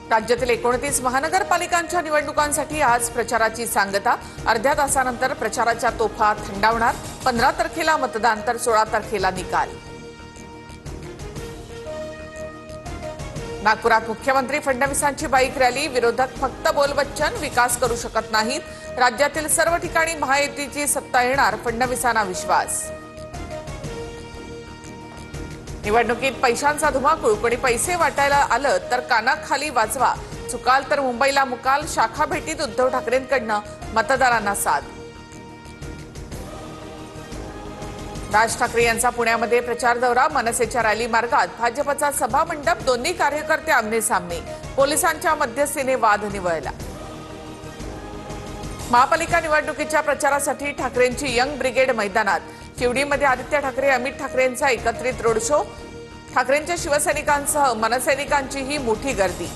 राज्यातील 29 महानगरपालिकांच्या निवडणुकांसाठी आज प्रचाराची सांगता। अर्ध्या तासानंतर प्रचाराच्या तोफा थंडावणार। 15 तारखेला मतदान तर 16 तारखेला निकाल। नागपुरात मुख्यमंत्री फडणवीसांची बाईक रॅली। विरोधक फक्त बोलबच्चन, विकास करू शकत नाहीत। राज्यातील सर्व ठिकाणी महायुतीची सत्ता येणार, फडणवीसांना विश्वास। निवडणुकीत पैशांचा धुमाकूळ। कोणी पैसे वाटायला आलं तर कानाखाली वाजवा। चुकाल तर मुंबईला मुकाल। शाखा भेटीत उद्धव ठाकरेंकडनं मतदारांना साथ। राज ठाकरे यांचा पुण्यामध्ये प्रचार दौरा। मनसेच्या रॅली मार्गात भाजपचा सभा मंडप। दोन्ही कार्यकर्ते आमने सामने। पोलिसांच्या मध्यस्थीने वाद निवळला। महापालिका निवडणुकीच्या प्रचारासाठी ठाकरेंची यंग ब्रिगेड मैदानात। शिवडीमध्ये आदित्य ठाकरे, अमित ठाकरेंचा एकत्रित रोड शो। ठाकरेंच्या शिवसैनिकांसह मनसैनिकांचीही मोठी गर्दी।